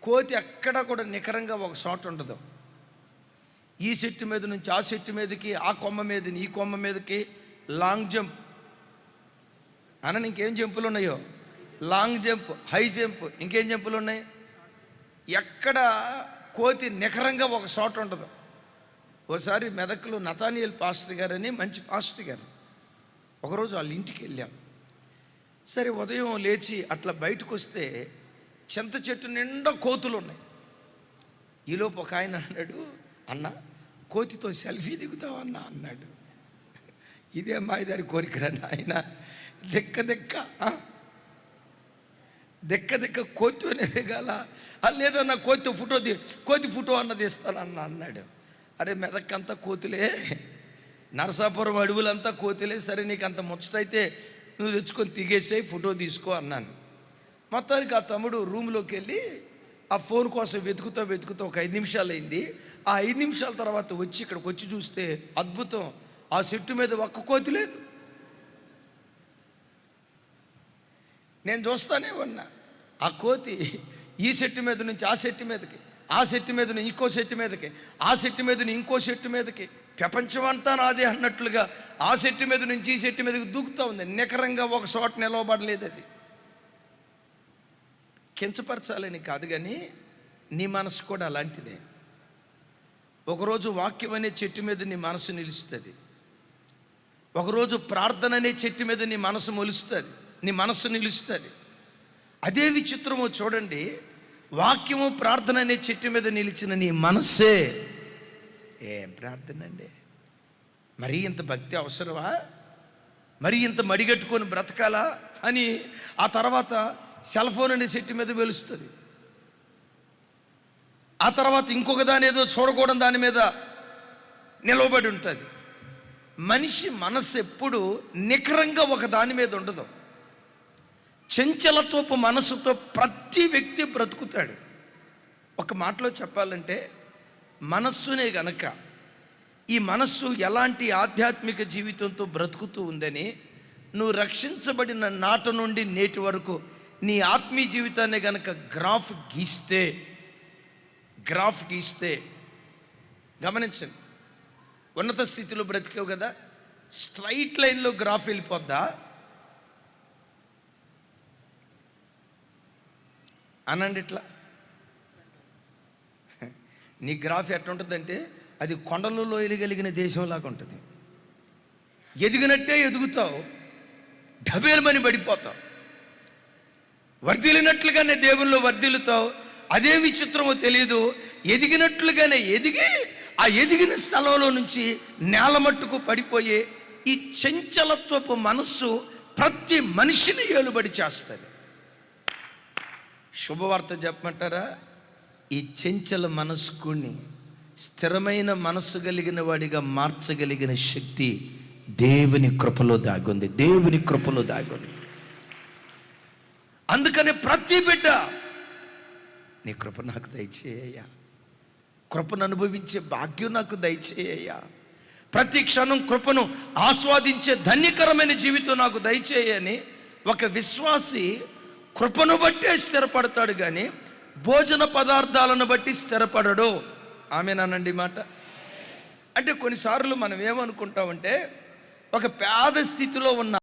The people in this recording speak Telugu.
కోతి ఎక్కడ కూడా నికరంగా ఒక చోట ఉండదు. ఈ చెట్టు మీద నుంచి ఆ చెట్టు మీదకి, ఆ కొమ్మ మీద ఈ కొమ్మ మీదకి లాంగ్ జంప్ అన్న. ఇంకేం జంపులు ఉన్నాయో? లాంగ్ జంప్, హై జంప్, ఇంకేం జంపులు ఉన్నాయి? ఎక్కడ కోతి నికరంగా ఒక చోట ఉండదు. ఓసారి మెదక్లో నతానియల్ పాస్టర్ గారు అని మంచి పాస్టర్ గారు, ఒకరోజు వాళ్ళ ఇంటికి వెళ్ళాం. సరే ఉదయం లేచి అట్లా బయటకు వస్తే చింత చెట్టు నిండా కోతులు ఉన్నాయి. ఈలోపు ఒక ఆయన అన్నాడు, అన్న కోతితో సెల్ఫీ దిగుతావన్నా అన్నాడు. ఇదే మాయదారి కోరికరా నాయన, దెక్క కోతి అనేది దిగాల. లేదన్నా కోతి ఫోటో అన్నది ఇస్తానన్న అన్నాడు. అరే మెదక్కంతా కోతులే, నరసాపురం అడవులంతా కోతులే, సరే నీకు అంత ముచ్చటైతే నువ్వు తెచ్చుకొని తిగేసేయి, ఫోటో తీసుకో అన్నాను. మొత్తానికి ఆ తమ్ముడు రూమ్లోకి వెళ్ళి ఆ ఫోన్ కోసం వెతుకుతూ ఒక 5 నిమిషాలు అయింది. ఆ 5 నిమిషాల తర్వాత వచ్చి ఇక్కడికి వచ్చి చూస్తే అద్భుతం, ఆ చెట్టు మీద ఒక్క కోతి లేదు. నేను చూస్తానే ఉన్నా, ఆ కోతి ఈ చెట్టు మీద నుంచి ఆ చెట్టు మీదకి, ఆ చెట్టు మీద నుంచి ఇంకో చెట్టు మీదకి, ఆ చెట్టు మీద నుంచి ఇంకో చెట్టు మీదకి, ప్రపంచం అంతా నాదే అన్నట్లుగా ఆ చెట్టు మీద నుంచి ఈ చెట్టు మీదకి దూకుతూ ఉంది. నికరంగా ఒక చోట నిలవబడలేదు. అది కించపరచాలని కాదు, కానీ నీ మనసు కూడా అలాంటిదే. ఒకరోజు వాక్యం అనే చెట్టు మీద నీ మనసు నిలుస్తుంది, ఒకరోజు ప్రార్థన అనే చెట్టు మీద నీ మనసు మొలుస్తుంది, నీ మనసు నిలుస్తుంది. అదే విచిత్రమో చూడండి, వాక్యము ప్రార్థన అనే చెట్టు మీద నిలిచిన నీ మనస్సే ఏం ప్రార్థన అండి, మరీ ఇంత భక్తి అవసరమా, మరీ ఇంత మడిగట్టుకొని బ్రతకాలా అని ఆ తర్వాత సెల్ ఫోన్ అనే చెట్టు మీద వెలుస్తుంది. ఆ తర్వాత ఇంకొక దాని ఏదో చూడకూడని దాని మీద నిలవబడి ఉంటుంది. మనిషి మనస్సు ఎప్పుడు నికరంగా ఒక దాని మీద ఉండదు. చంచలత్వపు మనసుతో ప్రతి వ్యక్తి బ్రతుకుతాడు. ఒక మాటలో చెప్పాలంటే, మనస్సునే గనక ఈ మనస్సు ఎలాంటి ఆధ్యాత్మిక జీవితంతో బ్రతుకుతూ ఉందని నువ్వు రక్షించబడిన నాట నుండి నేటి వరకు నీ ఆత్మీయ జీవితాన్ని గనక గ్రాఫ్ గీస్తే గమనించండి. ఉన్నత స్థితిలో బ్రతికావు కదా, స్ట్రైట్ లైన్లో గ్రాఫ్ వెళ్ళిపోద్దా అనండి. ఇట్లా నీ గ్రాఫ్ ఎట్లుంటుందంటే అది కొండలలో ఎలిగలిగిన దేశంలాగా ఉంటుంది. ఎదిగినట్టే ఎదుగుతావు, డబేలమని పడిపోతావు. వర్ధిల్లినట్లుగానే దేవుల్లో వర్ధిల్లుతావు. అదే విచిత్రమో తెలియదు, ఎదిగినట్లుగానే ఎదిగి ఆ ఎదిగిన స్థలంలో నుంచి నేల మట్టుకు పడిపోయే ఈ చంచలత్వపు మనస్సు ప్రతి మనిషిని ఏలుబడి చేస్తుంది. శుభవార్త చెప్పమంటారా? ఈ చంచల మనస్కుని స్థిరమైన మనస్సు కలిగిన వాడిగా మార్చగలిగిన శక్తి దేవుని కృపలో దాగుంది, దేవుని కృపలో దాగుంది. అందుకనే ప్రతి బిడ్డ నీ కృప నాకు దయచేయ్యా, కృపను అనుభవించే భాగ్యం నాకు దయచేయ్యా, ప్రతి క్షణం కృపను ఆస్వాదించే ధన్యకరమైన జీవితం నాకు దయచేయని ఒక విశ్వాసి కృపను బట్టే స్థిరపడతాడు, కానీ భోజన పదార్థాలను బట్టి స్థిరపడడు. ఆమేనానండి మాట. అంటే కొన్నిసార్లు మనం ఏమనుకుంటామంటే, ఒక పేద స్థితిలో ఉన్న